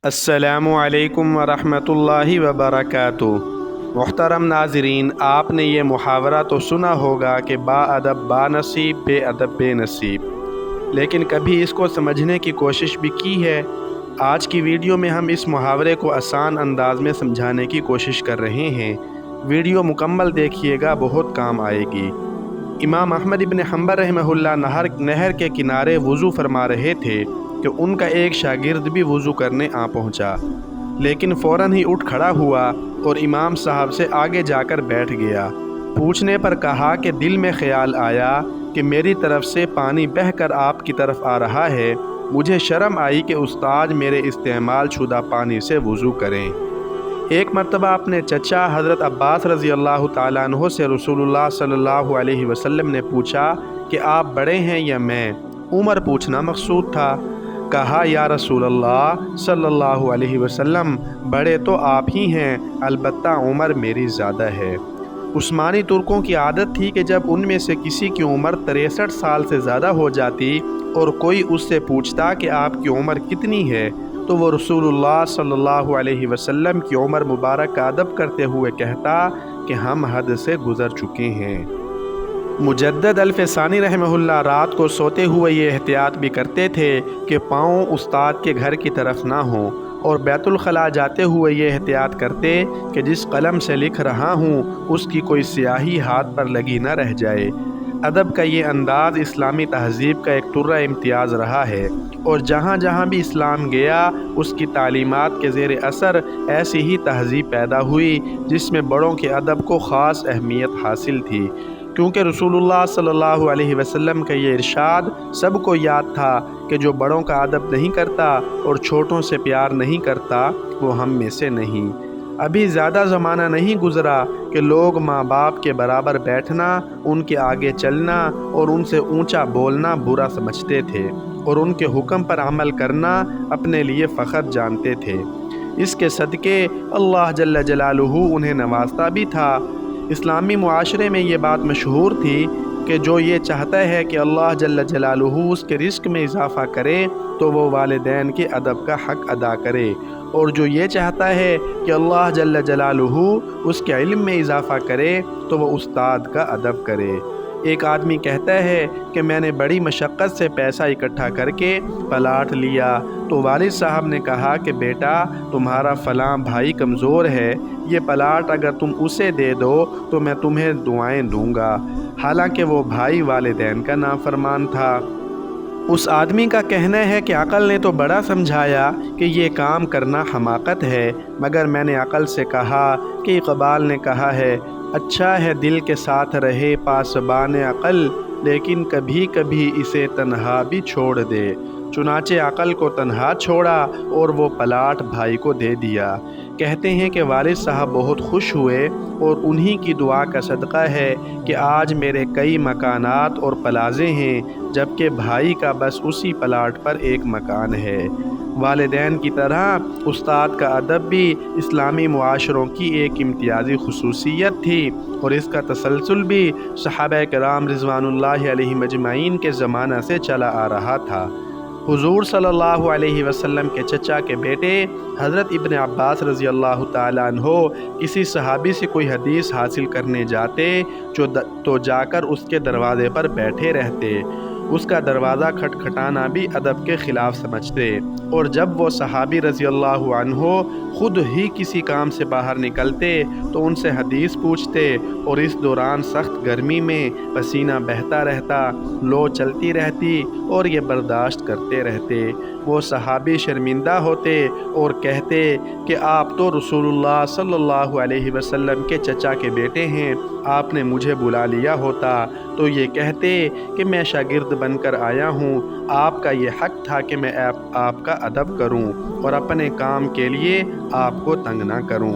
السلام علیکم ورحمۃ اللہ وبرکاتہ۔ محترم ناظرین، آپ نے یہ محاورہ تو سنا ہوگا کہ با ادب با نصیب، بے ادب بے نصیب، لیکن کبھی اس کو سمجھنے کی کوشش بھی کی ہے؟ آج کی ویڈیو میں ہم اس محاورے کو آسان انداز میں سمجھانے کی کوشش کر رہے ہیں۔ ویڈیو مکمل دیکھیے گا، بہت کام آئے گی۔ امام احمد ابن حنبل رحمہ اللہ نہر کے کنارے وضو فرما رہے تھے کہ ان کا ایک شاگرد بھی وضو کرنے آ پہنچا، لیکن فوراً ہی اٹھ کھڑا ہوا اور امام صاحب سے آگے جا کر بیٹھ گیا۔ پوچھنے پر کہا کہ دل میں خیال آیا کہ میری طرف سے پانی بہہ کر آپ کی طرف آ رہا ہے، مجھے شرم آئی کہ استاد میرے استعمال شدہ پانی سے وضو کریں۔ ایک مرتبہ اپنے چچا حضرت عباس رضی اللہ تعالیٰ عنہ سے رسول اللہ صلی اللہ علیہ وسلم نے پوچھا کہ آپ بڑے ہیں یا میں؟ عمر پوچھنا مقصود تھا۔ کہا یا رسول اللہ صلی اللہ علیہ وسلم، بڑے تو آپ ہی ہیں، البتہ عمر میری زیادہ ہے۔ عثمانی ترکوں کی عادت تھی کہ جب ان میں سے کسی کی عمر 63 سال سے زیادہ ہو جاتی اور کوئی اس سے پوچھتا کہ آپ کی عمر کتنی ہے، تو وہ رسول اللہ صلی اللہ علیہ وسلم کی عمر مبارک کا ادب کرتے ہوئے کہتا کہ ہم حد سے گزر چکے ہیں۔ مجدد الفسانی رحمہ اللہ رات کو سوتے ہوئے یہ احتیاط بھی کرتے تھے کہ پاؤں استاد کے گھر کی طرف نہ ہوں، اور بیت الخلاء جاتے ہوئے یہ احتیاط کرتے کہ جس قلم سے لکھ رہا ہوں اس کی کوئی سیاہی ہاتھ پر لگی نہ رہ جائے۔ ادب کا یہ انداز اسلامی تہذیب کا ایک طرہ امتیاز رہا ہے، اور جہاں جہاں بھی اسلام گیا اس کی تعلیمات کے زیر اثر ایسی ہی تہذیب پیدا ہوئی جس میں بڑوں کے ادب کو خاص اہمیت حاصل تھی، کیونکہ رسول اللہ صلی اللہ علیہ وسلم کا یہ ارشاد سب کو یاد تھا کہ جو بڑوں کا ادب نہیں کرتا اور چھوٹوں سے پیار نہیں کرتا وہ ہم میں سے نہیں۔ ابھی زیادہ زمانہ نہیں گزرا کہ لوگ ماں باپ کے برابر بیٹھنا، ان کے آگے چلنا اور ان سے اونچا بولنا برا سمجھتے تھے، اور ان کے حکم پر عمل کرنا اپنے لیے فخر جانتے تھے۔ اس کے صدقے اللہ جل جلالہ انہیں نوازتا بھی تھا۔ اسلامی معاشرے میں یہ بات مشہور تھی کہ جو یہ چاہتا ہے کہ اللہ جل جلالہ اس کے رزق میں اضافہ کرے تو وہ والدین کے ادب کا حق ادا کرے، اور جو یہ چاہتا ہے کہ اللہ جل جلالہ اس کے علم میں اضافہ کرے تو وہ استاد کا ادب کرے۔ ایک آدمی کہتا ہے کہ میں نے بڑی مشقت سے پیسہ اکٹھا کر کے پلاٹ لیا، تو والد صاحب نے کہا کہ بیٹا تمہارا فلاں بھائی کمزور ہے، یہ پلاٹ اگر تم اسے دے دو تو میں تمہیں دعائیں دوں گا، حالانکہ وہ بھائی والدین کا نافرمان تھا۔ اس آدمی کا کہنا ہے کہ عقل نے تو بڑا سمجھایا کہ یہ کام کرنا حماقت ہے، مگر میں نے عقل سے کہا کہ اقبال نے کہا ہے، اچھا ہے دل کے ساتھ رہے پاسبان عقل، لیکن کبھی کبھی اسے تنہا بھی چھوڑ دے۔ چنانچہ عقل کو تنہا چھوڑا اور وہ پلاٹ بھائی کو دے دیا۔ کہتے ہیں کہ والد صاحب بہت خوش ہوئے، اور انہی کی دعا کا صدقہ ہے کہ آج میرے کئی مکانات اور پلازے ہیں، جبکہ بھائی کا بس اسی پلاٹ پر ایک مکان ہے۔ والدین کی طرح استاد کا ادب بھی اسلامی معاشروں کی ایک امتیازی خصوصیت تھی، اور اس کا تسلسل بھی صحابہ کرام رضوان اللہ علیہم اجمعین کے زمانہ سے چلا آ رہا تھا۔ حضور صلی اللہ علیہ وسلم کے چچا کے بیٹے حضرت ابن عباس رضی اللہ تعالیٰ عنہ کسی صحابی سے کوئی حدیث حاصل کرنے جاتے تو جا کر اس کے دروازے پر بیٹھے رہتے۔ اس کا دروازہ کھٹکھٹانا بھی ادب کے خلاف سمجھتے، اور جب وہ صحابی رضی اللہ عنہ خود ہی کسی کام سے باہر نکلتے تو ان سے حدیث پوچھتے، اور اس دوران سخت گرمی میں پسینہ بہتا رہتا، لو چلتی رہتی، اور یہ برداشت کرتے رہتے۔ وہ صحابی شرمندہ ہوتے اور کہتے کہ آپ تو رسول اللہ صلی اللہ علیہ وسلم کے چچا کے بیٹے ہیں، آپ نے مجھے بلا لیا ہوتا تو یہ کہتے کہ میں شاگرد بن کر آیا ہوں، آپ کا یہ حق تھا کہ میں آپ کا ادب کروں اور اپنے کام کے لیے آپ کو تنگ نہ کروں۔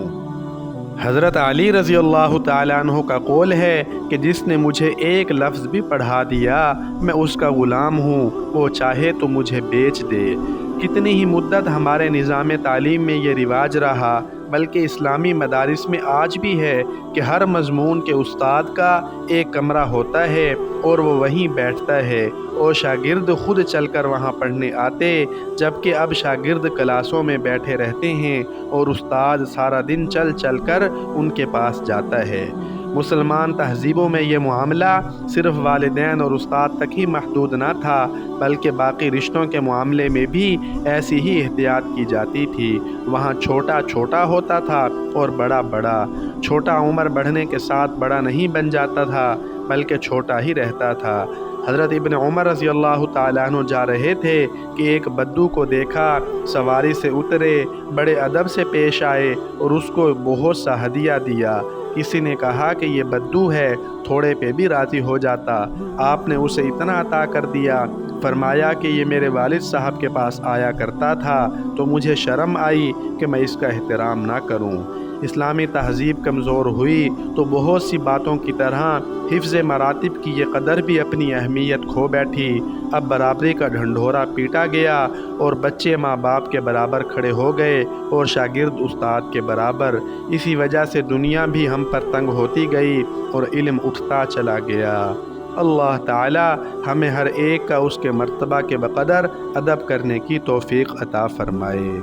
حضرت علی رضی اللہ تعالیٰ عنہ کا قول ہے کہ جس نے مجھے ایک لفظ بھی پڑھا دیا میں اس کا غلام ہوں، وہ چاہے تو مجھے بیچ دے۔ کتنی ہی مدت ہمارے نظام تعلیم میں یہ رواج رہا بلکہ اسلامی مدارس میں آج بھی ہے کہ ہر مضمون کے استاد کا ایک کمرہ ہوتا ہے اور وہ وہیں بیٹھتا ہے اور شاگرد خود چل کر وہاں پڑھنے آتے، جبکہ اب شاگرد کلاسوں میں بیٹھے رہتے ہیں اور استاد سارا دن چل چل کر ان کے پاس جاتا ہے۔ مسلمان تہذیبوں میں یہ معاملہ صرف والدین اور استاد تک ہی محدود نہ تھا، بلکہ باقی رشتوں کے معاملے میں بھی ایسی ہی احتیاط کی جاتی تھی۔ وہاں چھوٹا چھوٹا ہوتا تھا اور بڑا بڑا۔ چھوٹا عمر بڑھنے کے ساتھ بڑا نہیں بن جاتا تھا، بلکہ چھوٹا ہی رہتا تھا۔ حضرت ابن عمر رضی اللہ تعالیٰ عنہ جا رہے تھے کہ ایک بدو کو دیکھا، سواری سے اترے، بڑے ادب سے پیش آئے اور اس کو بہت سا ہدیہ دیا۔ کسی نے کہا کہ یہ بدو ہے، تھوڑے پہ بھی راضی ہو جاتا، آپ نے اسے اتنا عطا کر دیا۔ فرمایا کہ یہ میرے والد صاحب کے پاس آیا کرتا تھا تو مجھے شرم آئی کہ میں اس کا احترام نہ کروں۔ اسلامی تہذیب کمزور ہوئی تو بہت سی باتوں کی طرح حفظ مراتب کی یہ قدر بھی اپنی اہمیت کھو بیٹھی۔ اب برابری کا ڈھنڈورا پیٹا گیا اور بچے ماں باپ کے برابر کھڑے ہو گئے اور شاگرد استاد کے برابر۔ اسی وجہ سے دنیا بھی ہم پر تنگ ہوتی گئی اور علم اٹھتا چلا گیا۔ اللہ تعالی ہمیں ہر ایک کا اس کے مرتبہ کے بقدر ادب کرنے کی توفیق عطا فرمائے۔